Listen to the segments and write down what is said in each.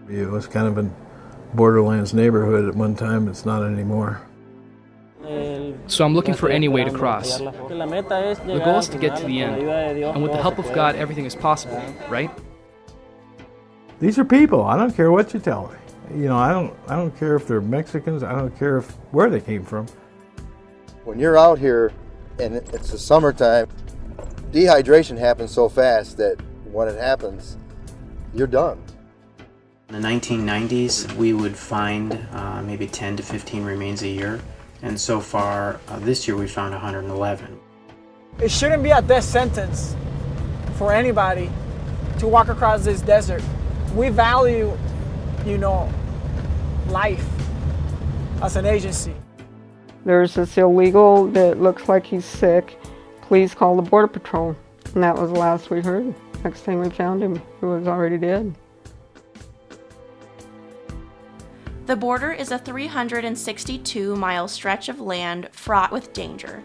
It was kind of a borderlands neighborhood at one time. It's not anymore. So I'm looking for any way to cross. The goal is to get to the end, and with the help of God, everything is possible, right? These are people. I don't care what you tell me. You know, I don't care if they're Mexicans. I don't care where they came from. When you're out here and it's the summertime, dehydration happens so fast that when it happens, you're done. In the 1990s, we would find maybe 10 to 15 remains a year. And so far, this year we found 111. It shouldn't be a death sentence for anybody to walk across this desert. We value, life as an agency. There's this illegal that looks like he's sick. Please call the Border Patrol. And that was the last we heard. Next thing we found him, he was already dead. The border is a 362-mile stretch of land fraught with danger.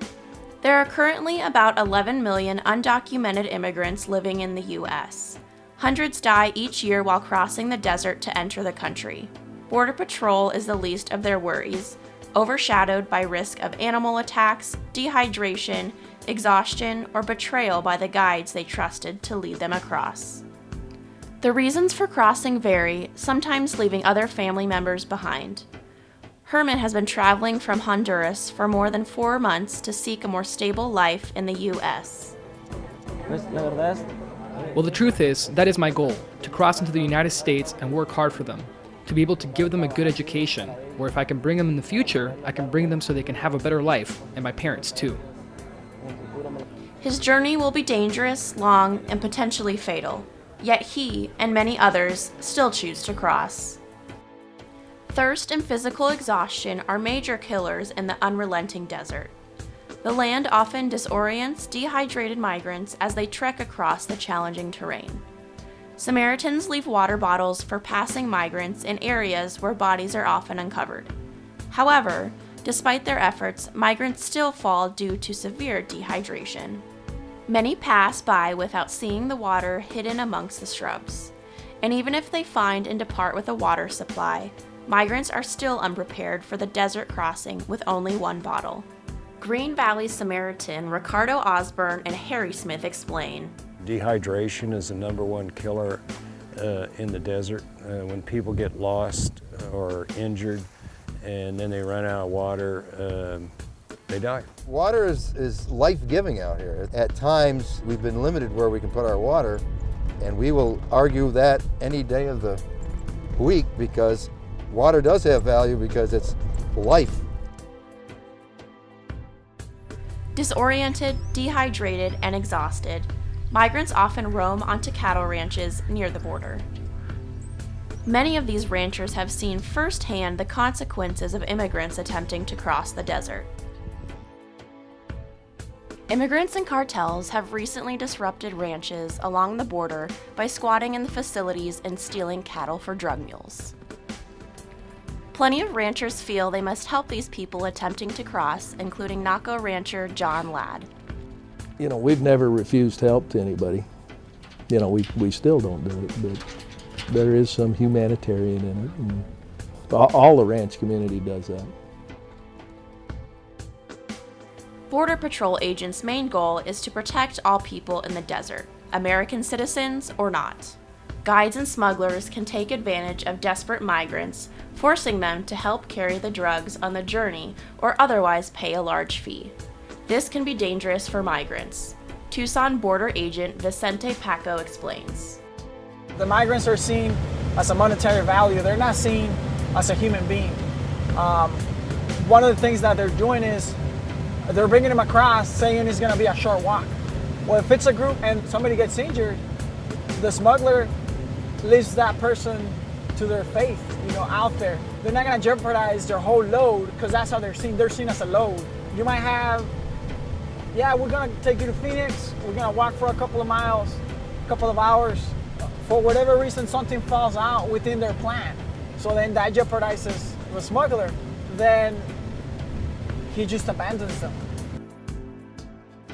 There are currently about 11 million undocumented immigrants living in the U.S. Hundreds die each year while crossing the desert to enter the country. Border Patrol is the least of their worries, overshadowed by risk of animal attacks, dehydration, exhaustion, or betrayal by the guides they trusted to lead them across. The reasons for crossing vary, sometimes leaving other family members behind. Herman has been traveling from Honduras for more than 4 months to seek a more stable life in the U.S. Well, the truth is, that is my goal, to cross into the United States and work hard for them, to be able to give them a good education, where if I can bring them in the future, I can bring them so they can have a better life, and my parents too. His journey will be dangerous, long, and potentially fatal. Yet he, and many others, still choose to cross. Thirst and physical exhaustion are major killers in the unrelenting desert. The land often disorients dehydrated migrants as they trek across the challenging terrain. Samaritans leave water bottles for passing migrants in areas where bodies are often uncovered. However, despite their efforts, migrants still fall due to severe dehydration. Many pass by without seeing the water hidden amongst the shrubs. And even if they find and depart with a water supply, migrants are still unprepared for the desert crossing with only one bottle. Green Valley Samaritan Ricardo Osborne and Harry Smith explain. Dehydration is the #1 killer in the desert. When people get lost or injured and then they run out of water, they die. Water is life-giving out here. At times, we've been limited where we can put our water, and we will argue that any day of the week because water does have value because it's life. Disoriented, dehydrated, and exhausted, migrants often roam onto cattle ranches near the border. Many of these ranchers have seen firsthand the consequences of immigrants attempting to cross the desert. Immigrants and cartels have recently disrupted ranches along the border by squatting in the facilities and stealing cattle for drug mules. Plenty of ranchers feel they must help these people attempting to cross, including Naco rancher John Ladd. You know, we've never refused help to anybody. You know, we still don't do it, but there is some humanitarian in it. And all the ranch community does that. Border Patrol agents' main goal is to protect all people in the desert, American citizens or not. Guides and smugglers can take advantage of desperate migrants, forcing them to help carry the drugs on the journey or otherwise pay a large fee. This can be dangerous for migrants. Tucson border agent Vicente Paco explains. The migrants are seen as a monetary value. They're not seen as a human being. One of the things that they're doing is they're bringing them across saying it's going to be a short walk. Well, if it's a group and somebody gets injured, the smuggler leaves that person to their fate, out there. They're not going to jeopardize their whole load because that's how they're seen. They're seen as a load. You might have, we're going to take you to Phoenix. We're going to walk for a couple of miles, a couple of hours. For whatever reason, something falls out within their plan. So then that jeopardizes the smuggler. Then he just abandons them.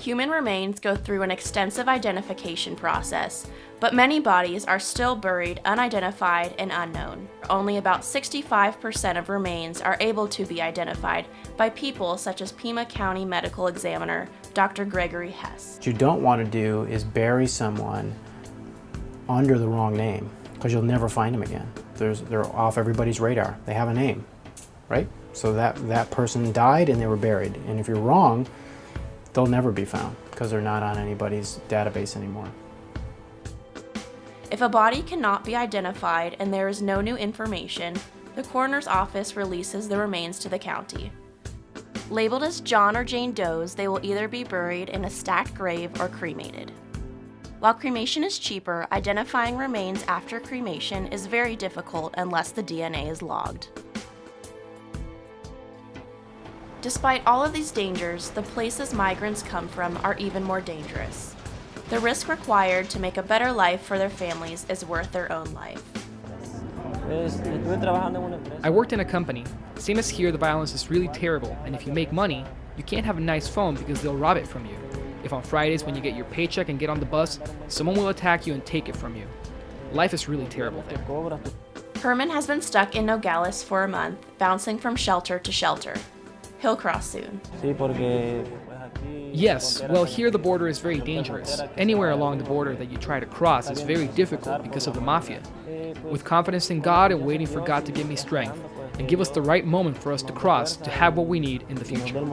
Human remains go through an extensive identification process, but many bodies are still buried unidentified and unknown. Only about 65% of remains are able to be identified by people such as Pima County Medical Examiner Dr. Gregory Hess. What you don't want to do is bury someone under the wrong name, because you'll never find them again. They're off everybody's radar. They have a name, right? So that person died and they were buried. And if you're wrong, they'll never be found because they're not on anybody's database anymore. If a body cannot be identified and there is no new information, the coroner's office releases the remains to the county. Labeled as John or Jane Does, they will either be buried in a stacked grave or cremated. While cremation is cheaper, identifying remains after cremation is very difficult unless the DNA is logged. Despite all of these dangers, the places migrants come from are even more dangerous. The risk required to make a better life for their families is worth their own life. I worked in a company. Same as here, the violence is really terrible, and if you make money, you can't have a nice phone because they'll rob it from you. If on Fridays when you get your paycheck and get on the bus, someone will attack you and take it from you. Life is really terrible there. Herman has been stuck in Nogales for a month, bouncing from shelter to shelter. He'll cross soon. Yes, well here the border is very dangerous. Anywhere along the border that you try to cross is very difficult because of the mafia. With confidence in God and waiting for God to give me strength and give us the right moment for us to cross to have what we need in the future.